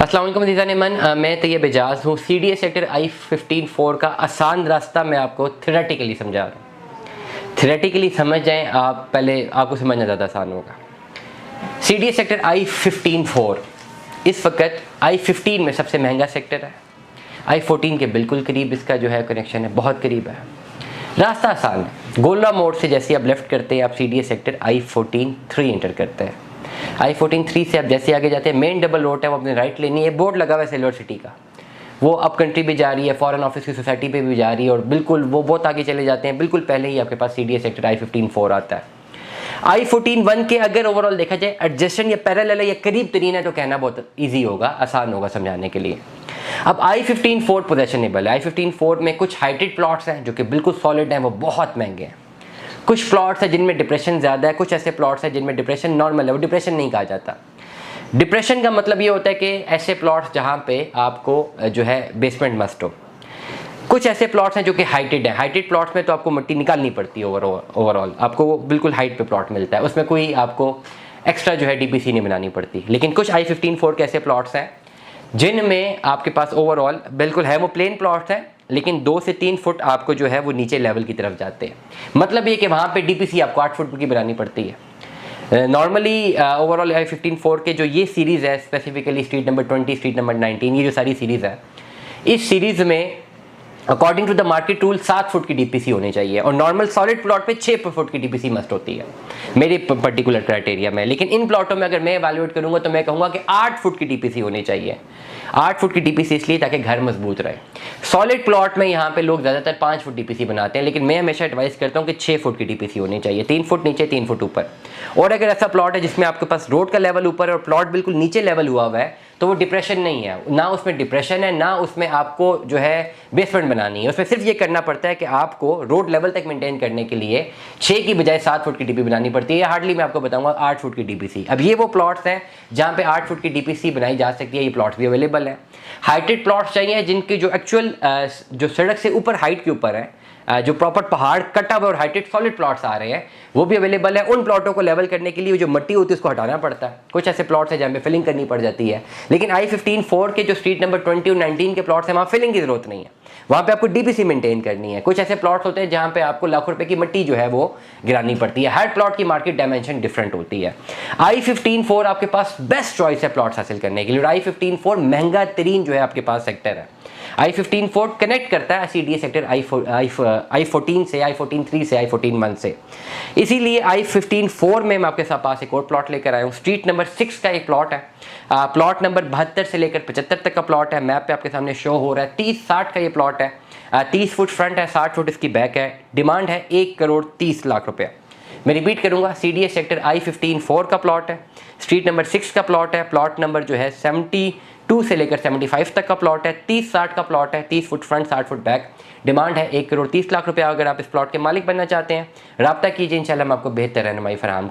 अस्सलाम वालेकुम अज़ीज़ान मन, मैं तैयब एजाज हूँ। CDA सेक्टर I-15-4 का आसान रास्ता मैं आपको थ्योरेटिकली समझा रहा हूँ। थ्योरेटिकली समझ जाएं आप, पहले आपको समझना ज़्यादा आसान होगा। CDA सेक्टर I-15-4 इस वक्त I-15 में सबसे महंगा सेक्टर है। I-14 के बिल्कुल करीब इसका जो है कनेक्शन है, बहुत करीब है। रास्ता आसान है। गोला मोड़ से जैसे आप लेफ़्ट करते हैं, आप CDA सेक्टर I-14-3 एंटर करते हैं। I-14-3 से आप जैसे आगे जाते हैं, मेन डबल रोड है, वो अपने राइट लेनी है। बोर्ड लगा हुआ है सिल्वर सिटी का, वो अप कंट्री भी जा रही है, फॉरेन ऑफिस की सोसाइटी पे भी जा रही है, और बिल्कुल वो बहुत आगे चले जाते हैं। बिल्कुल पहले ही आपके पास CDA सेक्टर I-15-4 आता है। I-14-1 के अगर ओवरऑल देखा जाए एडजेसेंट या पैरेलल है या करीब तरीन है, तो कहना बहुत ईजी होगा, आसान होगा समझाने के लिए। अब I-15-4 पोजेशनेबल है। I-15-4 में कुछ हाइटेड प्लॉट्स हैं जो कि बिल्कुल सॉलिड हैं, वो बहुत महंगे हैं। कुछ प्लॉट्स हैं जिनमें डिप्रेशन ज़्यादा है, कुछ ऐसे प्लॉट्स हैं जिनमें डिप्रेशन नॉर्मल है, वो डिप्रेशन नहीं कहा जाता। डिप्रेशन का मतलब ये होता है कि ऐसे प्लॉट्स जहाँ पे आपको जो है बेसमेंट मस्ट हो। कुछ ऐसे प्लॉट्स हैं जो कि हाइटेड हैं। हाइटेड प्लॉट्स में तो आपको मिट्टी निकालनी पड़ती है, ओवरऑल आपको वो बिल्कुल हाइट पे प्लॉट मिलता है, उसमें कोई आपको एक्स्ट्रा जो है DPC नहीं बनानी पड़ती। लेकिन कुछ I-15-4 के ऐसे प्लॉट्स हैं जिनमें आपके पास ओवरऑल बिल्कुल है, वो प्लेन प्लॉट्स हैं, लेकिन 2 से 3 फुट आपको जो है वो नीचे लेवल की तरफ जाते हैं। मतलब ये कि वहाँ पे DPC आपको 8 फुट की बनानी पड़ती है। नॉर्मली ओवरऑल I-15-4 के जो ये सीरीज़ है, specifically street number 20, street number 19, ये जो सारी सीरीज़ है, इस सीरीज़ में according to the market rule 7 foot की DPC होनी चाहिए, और नॉर्मल सॉलिड प्लॉट पे 6 फुट की DPC मस्ट होती है मेरे पर्टिकुलर क्राइटेरिया में। लेकिन इन प्लॉटों में अगर मैं एवेल्युएट करूंगा तो मैं कहूँगा कि 8 फुट की DPC होनी चाहिए। 8 फुट की DPC इसलिए ताकि घर मजबूत रहे। सॉलिड प्लॉट में यहाँ पे लोग ज़्यादातर 5 फुट DPC बनाते हैं, लेकिन मैं हमेशा एडवाइस करता हूँ कि 6 फुट की DPC होनी चाहिए, 3 फुट नीचे 3 फुट ऊपर। और अगर ऐसा प्लॉट है जिसमें आपके पास रोड का लेवल ऊपर है और प्लॉट बिल्कुल नीचे लेवल हुआ हुआ है, तो वो डिप्रेशन नहीं है, ना उसमें डिप्रेशन है, ना उसमें आपको जो है बेसमेंट बनानी है। उसमें सिर्फ ये करना पड़ता है कि आपको रोड लेवल तक मेंटेन करने के लिए 6 की बजाय 7 फुट की DPC बनानी पड़ती है। हार्डली मैं आपको बताऊंगा 8 फुट की DPC। अब ये वो प्लॉट्स हैं जहाँ पे 8 फुट की DPC बनाई जा सकती है, ये प्लॉट्स भी अवेलेबल है। हाइटेड प्लॉट्स चाहिए जिनकी जो एक्चुअल जो सड़क से ऊपर हाइट के ऊपर है, जो प्रॉपर पहाड़ कटा हुआ और हाइटेड सॉलिड प्लॉट्स आ रहे हैं, वो भी अवेलेबल है। उन प्लॉटों को लेवल करने के लिए जो मिट्टी होती है उसको हटाना पड़ता है। कुछ ऐसे प्लॉट्स हैं जहाँ पे फिलिंग करनी पड़ जाती है, लेकिन I-15-4 के जो स्ट्रीट नंबर 20 और 19 के प्लॉट्स हैं, वहाँ फिलिंग की जरूरत नहीं है, वहाँ पे आपको DPC मेंटेन करनी है। कुछ ऐसे प्लॉट्स होते हैं जहाँ पे आपको लाखों रुपए की मिट्टी जो है वो गिरानी पड़ती है। हर प्लॉट की मार्केट डायमेंशन डिफरेंट होती है। I-15-4 आपके पास बेस्ट चॉइस है प्लॉट्स हासिल करने के लिए, और I-15-4 महंगा तरीन जो है आपके पास सेक्टर है। I-15-4 कनेक्ट करता है CDA सेक्टर I-14 से, I-14-3 से, I-14-1 से। इसीलिए I-15-4 में मैं आपके साथ पास एक और प्लॉट लेकर आया हूँ। स्ट्रीट नंबर 6 का एक प्लॉट है। प्लॉट नंबर 72 से लेकर 75 तक का प्लॉट है। मैप पे आपके सामने शो हो रहा है। 30-60 का ये प्लॉट है। 30 फुट फ्रंट है, 60 फुट इसकी बैक है। डिमांड है 1,30,00,000 रुपया। मैं रिपीट करूंगा, CDA सेक्टर I-15-4 का प्लॉट है, स्ट्रीट नंबर 6 का प्लॉट है। प्लॉट नंबर जो है 72 से लेकर 75 तक का प्लॉट है। 30-60 का प्लॉट है, 30 foot front 60 foot back. Demand है 1,30,00,000 रुपया। अगर आप इस प्लॉट के मालिक बनना चाहते हैं, रब्ता कीजिए, इंशाल्लाह हम आपको बेहतर रहनुमाई फराहम